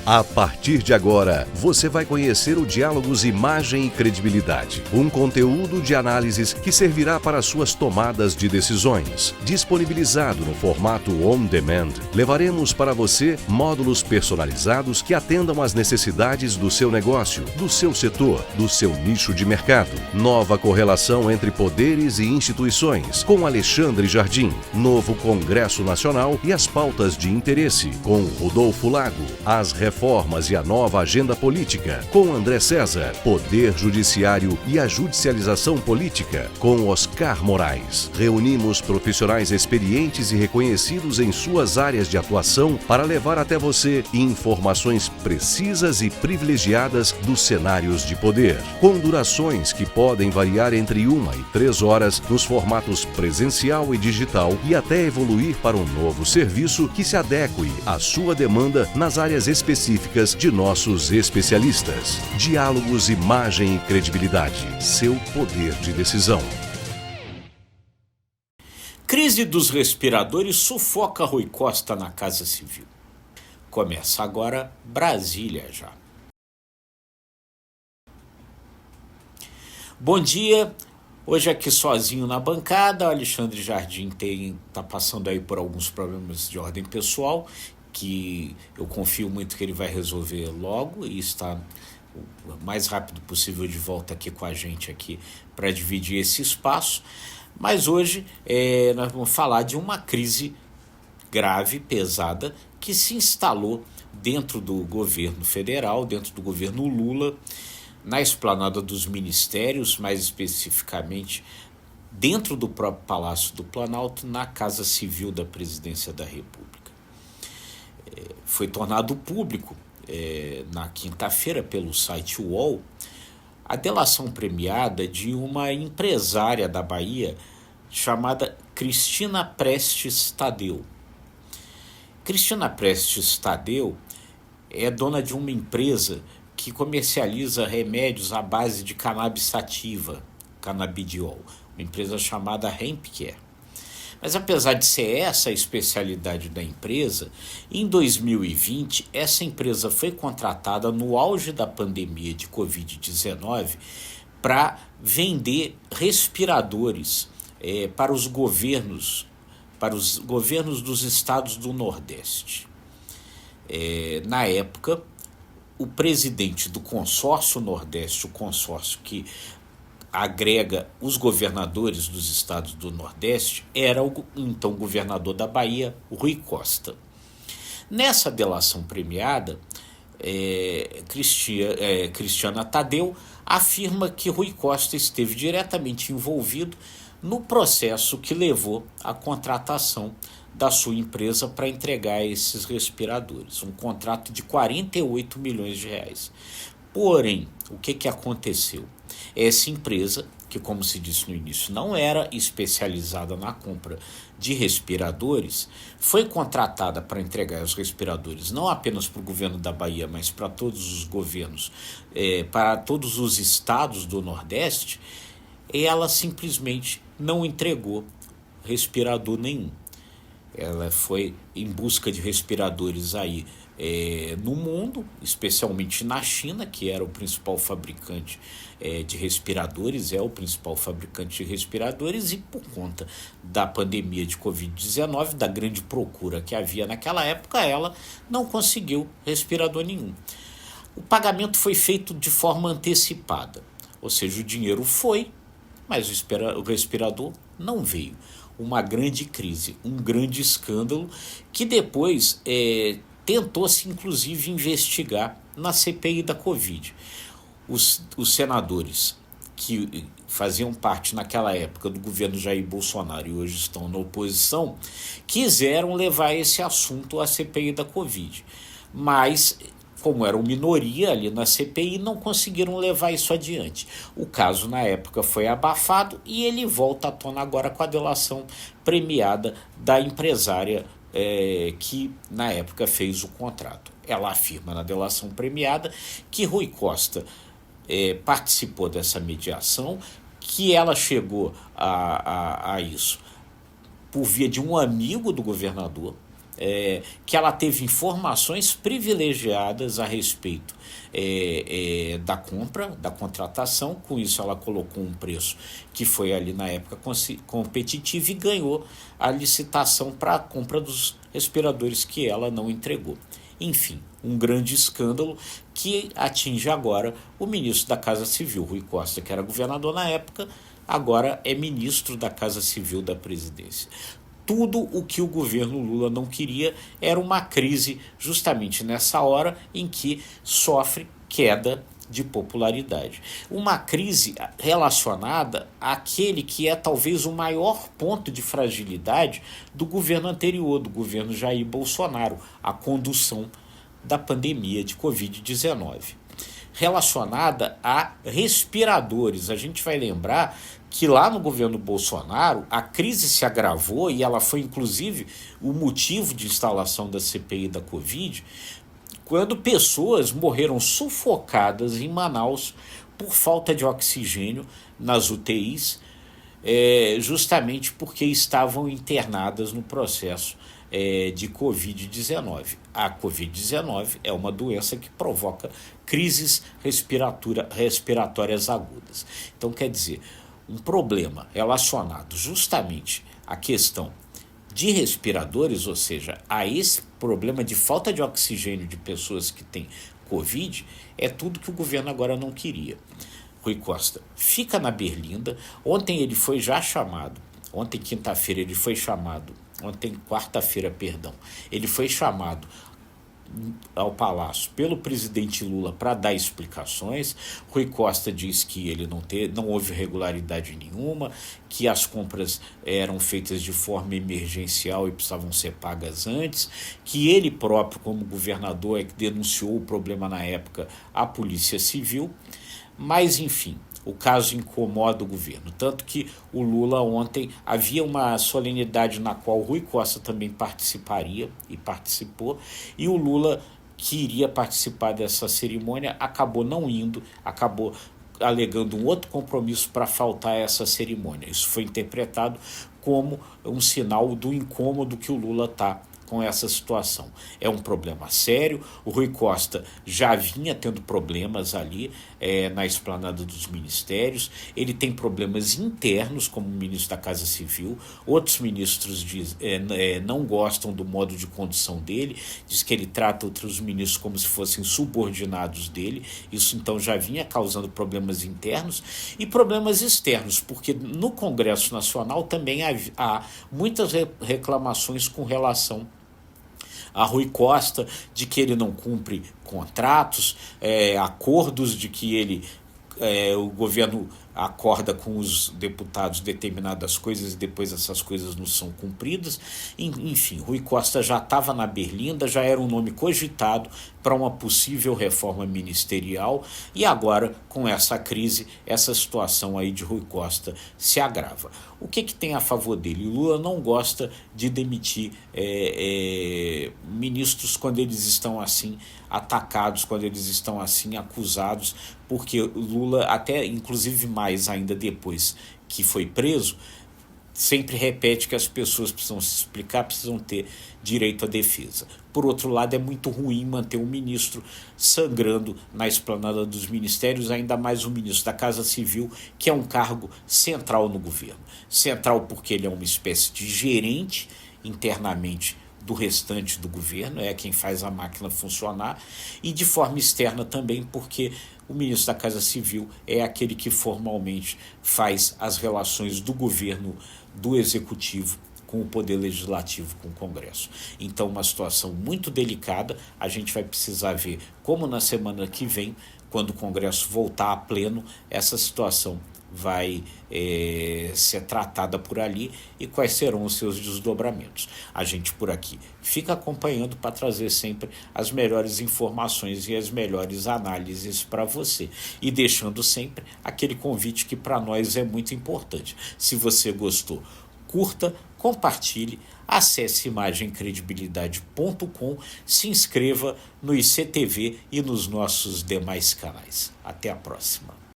A partir de agora, você vai conhecer o Diálogos Imagem e Credibilidade, um conteúdo de análises que servirá para suas tomadas de decisões. Disponibilizado no formato on demand, levaremos para você módulos personalizados que atendam às necessidades do seu negócio, do seu setor, do seu nicho de mercado. Nova correlação entre poderes e instituições, com Alexandre Jardim. Novo Congresso Nacional e as pautas de interesse, com Rodolfo Lago. As reformas e a nova agenda política, com André César. Poder Judiciário e a judicialização política, com Oscar Moraes. Reunimos profissionais experientes e reconhecidos em suas áreas de atuação para levar até você informações precisas e privilegiadas dos cenários de poder, com durações que podem variar entre 1 e 3 horas nos formatos presencial e digital e até evoluir para um novo serviço que se adeque à sua demanda nas áreas específicas de nossos especialistas. Diálogos, Imagem e Credibilidade. Seu poder de decisão. Crise dos respiradores sufoca Rui Costa na Casa Civil. Começa agora Brasília já. Bom dia. Hoje aqui sozinho na bancada, o Alexandre Jardim tá passando aí por alguns problemas de ordem pessoal, que eu confio muito que ele vai resolver logo e está o mais rápido possível de volta aqui com a gente aqui para dividir esse espaço. Mas hoje nós vamos falar de uma crise grave, pesada, que se instalou dentro do governo federal, dentro do governo Lula, na esplanada dos ministérios, mais especificamente dentro do próprio Palácio do Planalto, na Casa Civil da Presidência da República. Foi tornado público na quinta-feira pelo site UOL a delação premiada de uma empresária da Bahia chamada Cristina Prestes Tadeu. Cristina Prestes Tadeu é dona de uma empresa que comercializa remédios à base de cannabis sativa, canabidiol, uma empresa chamada Hempcare. Mas apesar de ser essa a especialidade da empresa, em 2020 essa empresa foi contratada no auge da pandemia de Covid-19 para vender respiradores para os governos dos estados do Nordeste. Na época, o presidente do consórcio Nordeste, o consórcio que agrega os governadores dos estados do Nordeste, era o então governador da Bahia, Rui Costa. Nessa delação premiada, Cristiana Tadeu afirma que Rui Costa esteve diretamente envolvido no processo que levou à contratação da sua empresa para entregar esses respiradores, um contrato de 48 milhões de reais. Porém, o que aconteceu? Essa empresa, que como se disse no início, não era especializada na compra de respiradores, foi contratada para entregar os respiradores não apenas para o governo da Bahia, mas para todos os governos, para todos os estados do Nordeste, e ela simplesmente não entregou respirador nenhum. Ela foi em busca de respiradores aí no mundo, especialmente na China, que era o principal fabricante de respiradores, é o principal fabricante de respiradores, e por conta da pandemia de Covid-19, da grande procura que havia naquela época, ela não conseguiu respirador nenhum. O pagamento foi feito de forma antecipada, ou seja, o dinheiro foi, mas o respirador não veio. Uma grande crise, um grande escândalo que depois tentou-se inclusive investigar na CPI da Covid. Os senadores que faziam parte naquela época do governo Jair Bolsonaro e hoje estão na oposição, quiseram levar esse assunto à CPI da Covid. Mas, como eram minoria ali na CPI, não conseguiram levar isso adiante. O caso, na época, foi abafado e ele volta à tona agora com a delação premiada da empresária que, na época, fez o contrato. Ela afirma na delação premiada que Rui Costa participou dessa mediação, que ela chegou a isso por via de um amigo do governador, que ela teve informações privilegiadas a respeito da compra, da contratação. Com isso ela colocou um preço que foi ali na época competitivo e ganhou a licitação para a compra dos respiradores que ela não entregou. Enfim, um grande escândalo que atinge agora o ministro da Casa Civil, Rui Costa, que era governador na época, agora é ministro da Casa Civil da presidência. Tudo o que o governo Lula não queria era uma crise justamente nessa hora em que sofre queda de popularidade. Uma crise relacionada àquele que é talvez o maior ponto de fragilidade do governo anterior, do governo Jair Bolsonaro, a condução da pandemia de Covid-19. Relacionada a respiradores. A gente vai lembrar que lá no governo Bolsonaro a crise se agravou e ela foi inclusive o motivo de instalação da CPI da Covid, quando pessoas morreram sufocadas em Manaus por falta de oxigênio nas UTIs, justamente porque estavam internadas no processo de Covid-19. A Covid-19 é uma doença que provoca crises respiratórias agudas. Então, quer dizer, um problema relacionado justamente à questão de respiradores, ou seja, a esse problema de falta de oxigênio de pessoas que têm Covid, é tudo que o governo agora não queria. Rui Costa fica na berlinda. Ontem ele foi já chamado, ontem quarta-feira ele foi chamado ao Palácio pelo presidente Lula para dar explicações. Rui Costa diz que ele não houve irregularidade nenhuma, que as compras eram feitas de forma emergencial e precisavam ser pagas antes, que ele próprio, como governador, que denunciou o problema na época à Polícia Civil. Mas, enfim, o caso incomoda o governo, tanto que o Lula ontem, havia uma solenidade na qual o Rui Costa também participaria e participou, e o Lula, que iria participar dessa cerimônia, acabou não indo, acabou alegando um outro compromisso para faltar a essa cerimônia. Isso foi interpretado como um sinal do incômodo que o Lula está com essa situação. É um problema sério. O Rui Costa já vinha tendo problemas ali na esplanada dos ministérios. Ele tem problemas internos como ministro da Casa Civil. Outros ministros não gostam do modo de condução dele, diz que ele trata outros ministros como se fossem subordinados dele. Isso então já vinha causando problemas internos e problemas externos, porque no Congresso Nacional também há muitas reclamações com relação a Rui Costa, de que ele não cumpre contratos, acordos de que o governo acorda com os deputados determinadas coisas e depois essas coisas não são cumpridas. Enfim, Rui Costa já estava na berlinda, já era um nome cogitado para uma possível reforma ministerial e agora, com essa crise, essa situação aí de Rui Costa se agrava. O que tem a favor dele? O Lula não gosta de demitir ministros quando eles estão assim atacados, quando eles estão assim acusados, porque o Lula, até inclusive mais ainda depois que foi preso, sempre repete que as pessoas precisam se explicar, precisam ter direito à defesa. Por outro lado, é muito ruim manter um ministro sangrando na esplanada dos ministérios, ainda mais um ministro da Casa Civil, que é um cargo central no governo. Central porque ele é uma espécie de gerente internamente do restante do governo, é quem faz a máquina funcionar, e de forma externa também porque o ministro da Casa Civil é aquele que formalmente faz as relações do governo, do executivo, com o poder legislativo, com o Congresso. Então, uma situação muito delicada. A gente vai precisar ver como na semana que vem, quando o Congresso voltar a pleno, essa situação vai ser tratada por ali e quais serão os seus desdobramentos. A gente por aqui fica acompanhando para trazer sempre as melhores informações e as melhores análises para você. E deixando sempre aquele convite que para nós é muito importante. Se você gostou, curta, compartilhe, acesse imagemcredibilidade.com, se inscreva no ICTV e nos nossos demais canais. Até a próxima.